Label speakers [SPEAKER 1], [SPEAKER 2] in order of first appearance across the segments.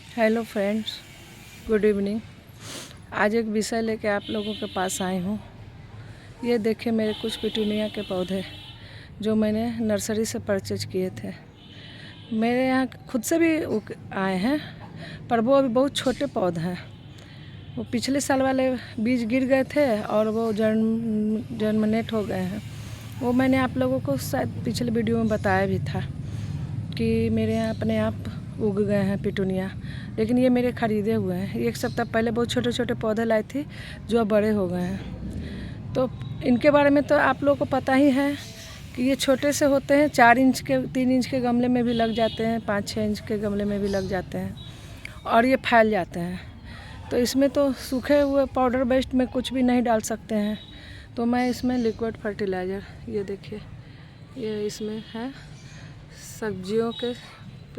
[SPEAKER 1] Hello friends, good evening. आज एक विषय लेके आप लोगों के पास आई हूँ। ये देखिए मेरे कुछ पिटूनिया के पौधे जो मैंने नर्सरी से परचेज किए थे। मेरे यहाँ खुद से भी आए हैं, पर वो अभी बहुत छोटे पौधे हैं। वो पिछले साल वाले बीज गिर गए थे और वो जर्मिनेट हो गए हैं। वो मैंने आप लोगों को शायद पिछले वीडियो में बताया भी था कि मेरे यहाँ अपने आप उग गए हैं पिटूनिया, लेकिन ये मेरे ख़रीदे हुए हैं। एक सप्ताह पहले बहुत छोटे छोटे पौधे लाए थे जो अब बड़े हो गए हैं। तो इनके बारे में तो आप लोगों को पता ही है कि ये छोटे से होते हैं, 4 इंच के 3 इंच के गमले में भी लग जाते हैं, 5-6 इंच के गमले में भी लग जाते हैं और ये फैल जाते हैं। तो इसमें तो सूखे हुए पाउडर बेस्ड में कुछ भी नहीं डाल सकते हैं। तो मैं इसमें लिक्विड फर्टिलाइज़र, ये देखिए ये इसमें है सब्जियों के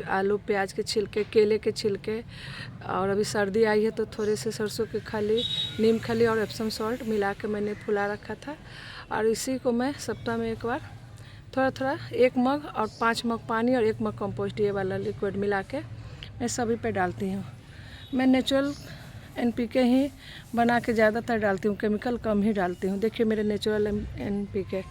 [SPEAKER 1] आलू प्याज के छिलके, केले के छिलके, और अभी सर्दी आई है तो थोड़े से सरसों की खली, नीम खली और एप्सम सॉल्ट मिला के मैंने फुला रखा था। और इसी को मैं सप्ताह में एक बार थोड़ा थोड़ा 1 मग और 5 मग पानी और 1 मग कंपोस्ट ये वाला लिक्विड मिला के मैं सभी पे डालती हूँ। मैं नेचुरल NPK ही बना के ज़्यादातर डालती हूँ, केमिकल कम ही डालती हूँ। देखिए मेरे नेचुरल NPK,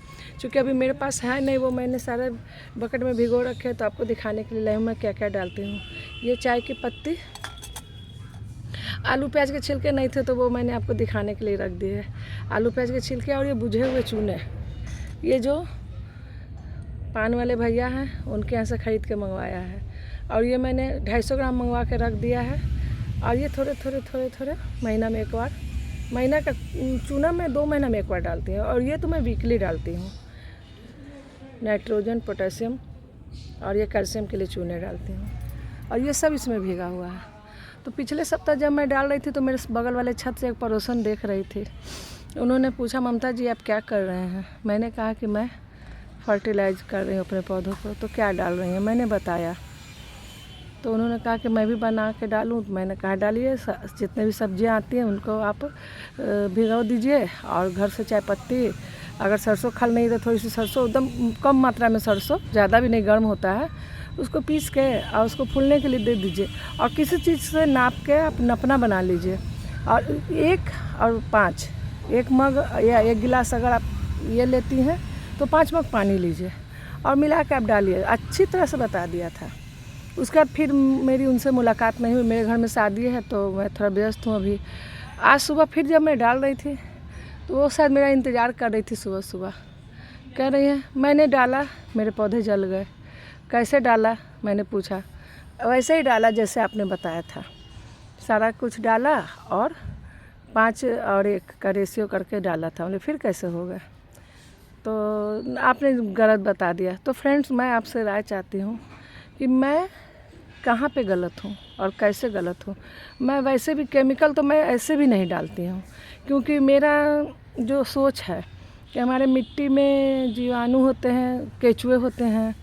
[SPEAKER 1] चूँकि अभी मेरे पास है नहीं, वो मैंने सारे बकेट में भिगो रखे, तो आपको दिखाने के लिए लाई हूँ मैं क्या क्या डालती हूँ। ये चाय की पत्ती, आलू प्याज के छिलके नहीं थे तो वो मैंने आपको दिखाने के लिए रख दिए। आलू प्याज के छिलके और ये बुझे हुए चूने, ये जो पान वाले भैया हैं उनके यहाँ से ख़रीद के मंगवाया है। और ये मैंने 250 ग्राम मंगवा के रख दिया है। और ये थोड़े थोड़े महीना में एक बार, महीना का चूना मैं 2 महीना में एक बार डालती हूँ। और ये तो मैं वीकली डालती हूँ। नाइट्रोजन, पोटेशियम और ये कैल्शियम के लिए चूने डालती हूँ। और ये सब इसमें भीगा हुआ है। तो पिछले सप्ताह जब मैं डाल रही थी तो मेरे बगल वाले छत से एक पड़ोसन देख रही थी। उन्होंने पूछा, ममता जी आप क्या कर रहे हैं? मैंने कहा कि मैं फर्टिलाइज कर रही हूँ अपने पौधों को। तो क्या डाल रही हैं? मैंने बताया। तो उन्होंने कहा कि मैं भी बना के डालूं। तो मैंने कहा डालिए, जितने भी सब्जियां आती हैं उनको आप भिगो दीजिए। और घर से चाय पत्ती, अगर सरसों खल नहीं तो थोड़ी सी सरसों, एकदम कम मात्रा में सरसों, ज़्यादा भी नहीं, गर्म होता है, उसको पीस के और उसको फूलने के लिए दे दीजिए। और किसी चीज़ से नाप के आप नपना बना लीजिए। और 1 और 5, 1 मग या 1 गिलास अगर आप ये लेती हैं तो 5 मग पानी लीजिए और मिला के आप डालिए। अच्छी तरह से बता दिया था। उसके बाद फिर मेरी उनसे मुलाकात नहीं हुई। मेरे घर में शादी है तो मैं थोड़ा व्यस्त हूँ अभी। आज सुबह फिर जब मैं डाल रही थी तो वो शायद मेरा इंतज़ार कर रही थी। सुबह सुबह कह रही है मैंने डाला, मेरे पौधे जल गए। कैसे डाला? मैंने पूछा। वैसे ही डाला जैसे आपने बताया था, सारा कुछ डाला और 5 और 1 का रेशियो करके डाला था। फिर कैसे हो गया? तो आपने गलत बता दिया। तो फ्रेंड्स, मैं आपसे राय चाहती हूँ कि मैं कहाँ पे गलत हूँ और कैसे गलत हूँ। मैं वैसे भी केमिकल तो मैं ऐसे भी नहीं डालती हूँ, क्योंकि मेरा जो सोच है कि हमारे मिट्टी में जीवाणु होते हैं, केचुए होते हैं,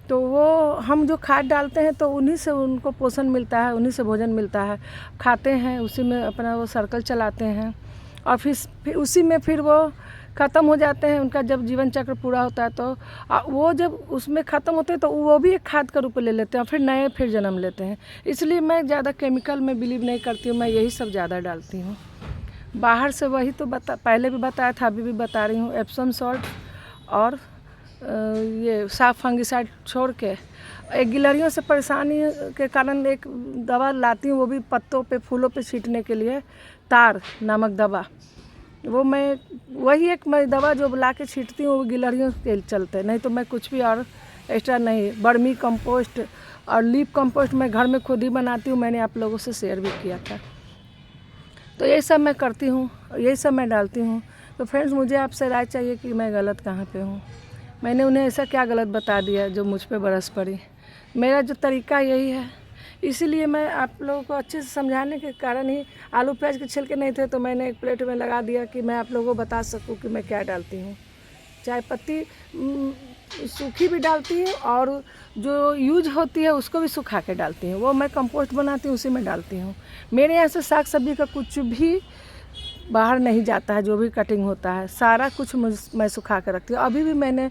[SPEAKER 1] तो वो हम जो खाद डालते हैं तो उन्हीं से उनको पोषण मिलता है, उन्हीं से भोजन मिलता है, खाते हैं, उसी में अपना वो सर्कल चलाते हैं। और फिर उसी में फिर वो ख़त्म हो जाते हैं। उनका जब जीवन चक्र पूरा होता है तो वो जब उसमें ख़त्म होते हैं तो वो भी एक खाद का रूप ले लेते हैं और फिर नए फिर जन्म लेते हैं। इसलिए मैं ज़्यादा केमिकल में बिलीव नहीं करती हूँ। मैं यही सब ज़्यादा डालती हूँ। बाहर से वही तो पहले भी बताया था, अभी भी बता रही हूँ, एप्सम सॉल्ट और ये साफ फंगिसाइड छोड़ के एक गिलहरियों से परेशानी के कारण एक दवा लाती हूँ, वो भी पत्तों पे, फूलों पे छींटने के लिए, तार नामक दवा। वो मैं वही एक मैं दवा जो ला के छींटती हूँ वो गिलहरियों के चलते, नहीं तो मैं कुछ भी और एक्स्ट्रा नहीं। बर्मी कंपोस्ट और लीफ कंपोस्ट मैं घर में खुद ही बनाती हूँ, मैंने आप लोगों से शेयर भी किया था। तो यही सब मैं करती हूँ, यही सब मैं डालती हूँ। तो फ्रेंड्स, मुझे आपसे राय चाहिए कि मैं गलत कहाँ पे हूँ। मैंने उन्हें ऐसा क्या गलत बता दिया जो मुझ पे बरस पड़ी। मेरा जो तरीका यही है, इसीलिए मैं आप लोगों को अच्छे से समझाने के कारण ही, आलू प्याज के छिलके नहीं थे तो मैंने एक प्लेट में लगा दिया कि मैं आप लोगों को बता सकूं कि मैं क्या डालती हूँ। चाय पत्ती सूखी भी डालती हूँ और जो यूज होती है उसको भी सुखा के डालती हूँ। वो मैं कंपोस्ट बनाती हूँ, उसी में डालती हूँ। मेरे यहाँ से साग सब्जी का कुछ भी बाहर नहीं जाता है। जो भी कटिंग होता है सारा कुछ मैं सुखा के रखती हूँ। अभी भी मैंने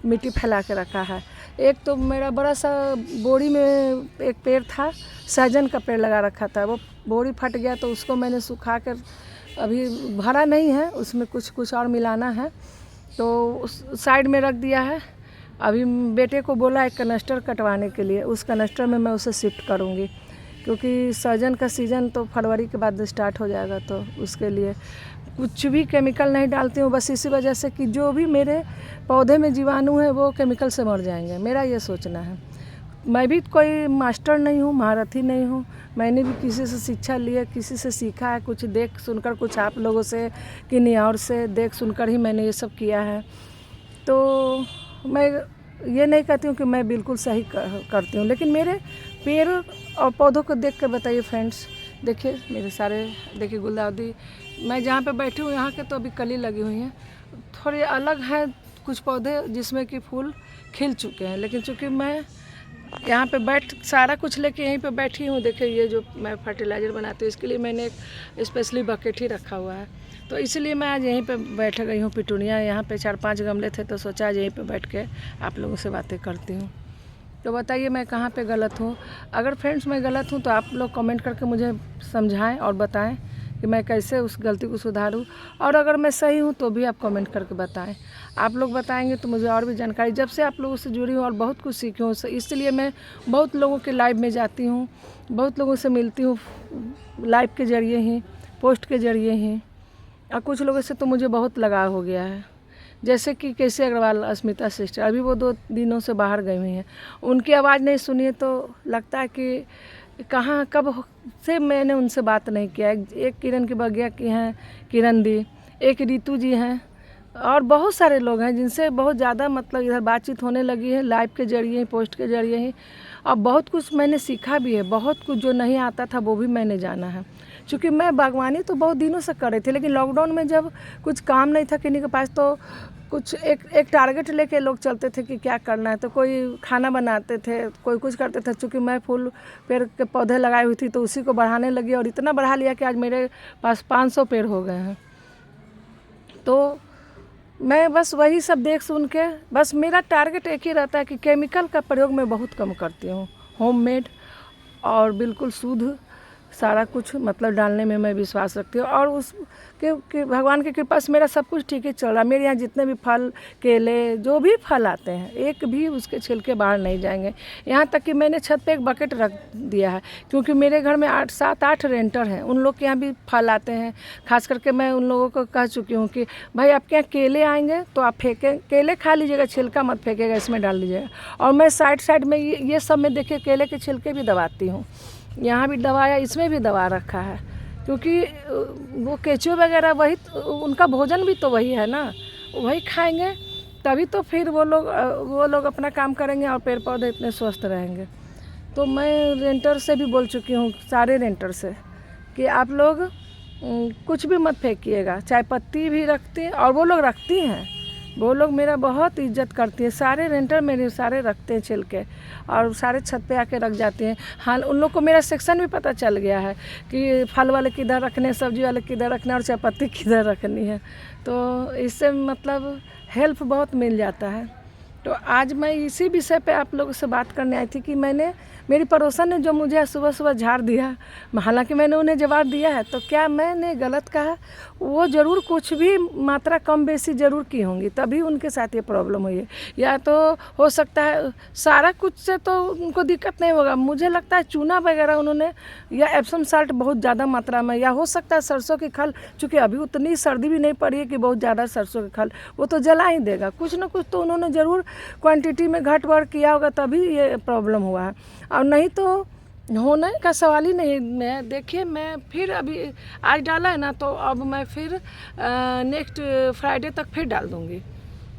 [SPEAKER 1] मिट्टी फैला के रखा है। एक तो मेरा बड़ा सा बोरी में एक पेड़ था, सहजन का पेड़ लगा रखा था, वो बोरी फट गया तो उसको मैंने सुखा कर अभी भरा नहीं है, उसमें कुछ और मिलाना है तो उस साइड में रख दिया है। अभी बेटे को बोला एक कनस्टर कटवाने के लिए, उस कनस्टर में मैं उसे शिफ्ट करूँगी क्योंकि सहजन का सीज़न तो फरवरी के बाद स्टार्ट हो जाएगा, तो उसके लिए कुछ भी केमिकल नहीं डालती हूँ, बस इसी वजह से कि जो भी मेरे पौधे में जीवाणु है वो केमिकल से मर जाएंगे, मेरा ये सोचना है। मैं भी कोई मास्टर नहीं हूँ, महारथी नहीं हूँ, मैंने भी किसी से शिक्षा ली है, किसी से सीखा है, कुछ देख सुनकर, कुछ आप लोगों से किन्हीं और से देख सुनकर ही मैंने ये सब किया है। तो मैं ये नहीं कहती हूँ कि मैं बिल्कुल सही करती हूँ, लेकिन मेरे पेड़ और पौधों को देख कर बताइए फ्रेंड्स। देखिए मेरे सारे, देखिए गुलदाउदी, मैं जहाँ पे बैठी हूँ यहाँ के तो अभी कली लगी हुई हैं, थोड़े अलग हैं कुछ पौधे जिसमें कि फूल खिल चुके हैं, लेकिन चूँकि मैं यहाँ पे बैठ सारा कुछ लेके यहीं पे बैठी हूँ। देखिए ये जो मैं फर्टिलाइज़र बनाती हूँ इसके लिए मैंने एक स्पेशली बकेट ही रखा हुआ है, तो इसलिए मैं आज यहीं पे बैठ गई हूँ। पिटूनिया यहाँ पे 4-5 गमले थे तो सोचा आज यहीं पे बैठ के आप लोगों से बातें करती हूँ। तो बताइए मैं कहाँ पे गलत हूँ। अगर फ्रेंड्स मैं गलत हूँ तो आप लोग कमेंट करके मुझे समझाएं और बताएं कि मैं कैसे उस गलती को सुधारूँ, और अगर मैं सही हूँ तो भी आप कमेंट करके बताएं। आप लोग बताएंगे तो मुझे और भी जानकारी, जब से आप लोगों से जुड़ी हूँ और बहुत कुछ सीखी हूँ, इसलिए मैं बहुत लोगों के लाइव में जाती हूँ, बहुत लोगों से मिलती हूँ, लाइव के ज़रिए ही, पोस्ट के ज़रिए ही, और कुछ लोगों से तो मुझे बहुत लगाव हो गया है, जैसे कि केसी अग्रवाल, अस्मिता सिस्टर, अभी वो 2 दिनों से बाहर गई हुई हैं, उनकी आवाज़ नहीं सुनी है तो लगता है कि कहाँ कब से मैंने उनसे बात नहीं किया। एक किरण की बगिया की हैं, किरण दी, एक रीतू जी हैं, और बहुत सारे लोग हैं जिनसे बहुत ज़्यादा मतलब इधर बातचीत होने लगी है, लाइव के ज़रिए ही, पोस्ट के ज़रिए ही, और बहुत कुछ मैंने सीखा भी है, बहुत कुछ जो नहीं आता था वो भी मैंने जाना है। क्योंकि मैं बागवानी तो बहुत दिनों से कर रही थी, लेकिन लॉकडाउन में जब कुछ काम नहीं था किन्हीं के पास तो कुछ एक टारगेट लेके लोग चलते थे कि क्या करना है, तो कोई खाना बनाते थे, कोई कुछ करते थे। चूँकि मैं फूल पेड़ के पौधे लगाई हुई थी तो उसी को बढ़ाने लगी, और इतना बढ़ा लिया कि आज मेरे पास 500 पेड़ हो गए हैं। तो मैं बस वही सब देख सुन के, बस मेरा टारगेट एक ही रहता है कि केमिकल का प्रयोग मैं बहुत कम करती हूँ, होममेड और बिल्कुल शुद्ध सारा कुछ मतलब डालने में मैं विश्वास रखती हूँ, और उस के भगवान की कृपा से मेरा सब कुछ ठीक ही चल रहा है। मेरे यहाँ जितने भी फल, केले, जो भी फल आते हैं एक भी उसके छिलके बाहर नहीं जाएंगे। यहाँ तक कि मैंने छत पे एक बकेट रख दिया है, क्योंकि मेरे घर में 7-8 रेंटर हैं, उन लोग के यहाँ भी फल आते हैं। खास करके मैं उन लोगों को कह चुकी हूँ कि भाई आपके यहाँ केले आएंगे तो आप केले खा लीजिएगा, छिलका मत फेंकेगा, इसमें डाल दीजिएगा। और मैं साइड में ये सब में देखिए केले के छिलके भी दबाती हूँ, यहाँ भी दबाया, इसमें भी दबा रखा है, क्योंकि वो केचुए वगैरह वही उनका भोजन भी तो वही है ना, वही खाएंगे तभी तो फिर वो लोग अपना काम करेंगे और पेड़ पौधे इतने स्वस्थ रहेंगे। तो मैं रेंटर से भी बोल चुकी हूँ, सारे रेंटर से, कि आप लोग कुछ भी मत फेंकिएगा। चाय पत्ती भी रखती हैं, और वो लोग रखती हैं, वो लोग मेरा बहुत इज्जत करती है, सारे रेंटर मेरे सारे रखते हैं छिलके, और सारे छत पे आके रख जाते हैं। हाँ, उन लोग को मेरा सेक्शन भी पता चल गया है कि फल वाले किधर रखने, सब्जी वाले किधर रखने, और चाय पत्ती किधर रखनी है। तो इससे मतलब हेल्प बहुत मिल जाता है। तो आज मैं इसी विषय पे आप लोगों से बात करने आई थी कि मेरी पड़ोसन ने जो मुझे सुबह झाड़ दिया, हालांकि मैंने उन्हें जवाब दिया है, तो क्या मैंने गलत कहा? वो ज़रूर कुछ भी मात्रा कम बेसी ज़रूर की होंगी, तभी उनके साथ ये प्रॉब्लम हुई है। या तो हो सकता है सारा कुछ से तो उनको दिक्कत नहीं होगा, मुझे लगता है चूना वगैरह उन्होंने, या एप्सम साल्ट बहुत ज़्यादा मात्रा में, या हो सकता है सरसों की खल, चूँकि अभी उतनी सर्दी भी नहीं पड़ी है कि बहुत ज़्यादा सरसों की खल वो तो जला ही देगा, कुछ ना कुछ तो उन्होंने ज़रूर क्वांटिटी में घट बढ़ किया होगा, तभी ये प्रॉब्लम हुआ है, और नहीं तो होने का सवाल ही नहीं। मैं देखिए, मैं फिर अभी आज डाला है ना, तो अब मैं फिर नेक्स्ट फ्राइडे तक फिर डाल दूँगी।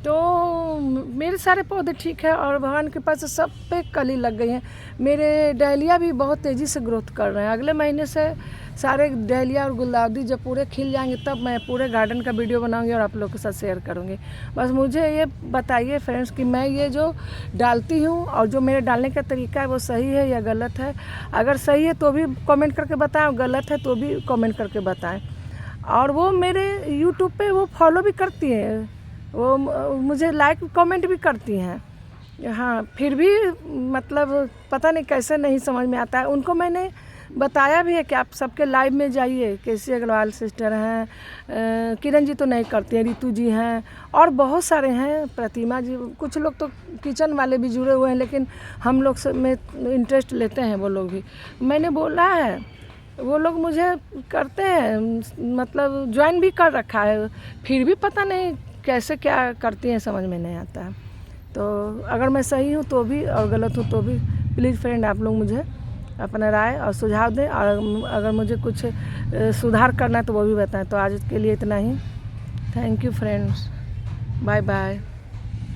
[SPEAKER 1] तो मेरे सारे पौधे ठीक है, और भगवान के पास सब पे कली लग गई हैं। मेरे डहलिया भी बहुत तेज़ी से ग्रोथ कर रहे हैं। अगले महीने से सारे डहलिया और गुलदाउदी जब पूरे खिल जाएंगे तब मैं पूरे गार्डन का वीडियो बनाऊंगी और आप लोगों के साथ शेयर करूंगी। बस मुझे ये बताइए फ्रेंड्स कि मैं ये जो डालती हूँ और जो मेरे डालने का तरीका है वो सही है या गलत है। अगर सही है तो भी कमेंट करके बताएं, गलत है तो भी कमेंट करके बताएं। और वो मेरे यूट्यूब पे वो फॉलो भी करती हैं, वो मुझे लाइक कमेंट भी करती हैं। हाँ, फिर भी मतलब पता नहीं कैसे नहीं समझ में आता है। उनको मैंने बताया भी है कि आप सबके लाइव में जाइए। केसी अग्रवाल सिस्टर हैं, किरण जी तो नहीं करती हैं, रितु जी हैं और बहुत सारे हैं, प्रतिमा जी, कुछ लोग तो किचन वाले भी जुड़े हुए हैं, लेकिन हम लोग में इंटरेस्ट लेते हैं वो लोग भी। मैंने बोला है, वो लोग मुझे करते हैं, मतलब ज्वाइन भी कर रखा है, फिर भी पता नहीं कैसे क्या करती हैं, समझ में नहीं आता है। तो अगर मैं सही हूँ तो भी और गलत हूँ तो भी प्लीज़ फ्रेंड आप लोग मुझे अपना राय और सुझाव दें, और अगर मुझे कुछ सुधार करना है तो वो भी बताएं। तो आज के लिए इतना ही। Thank you friends, bye bye.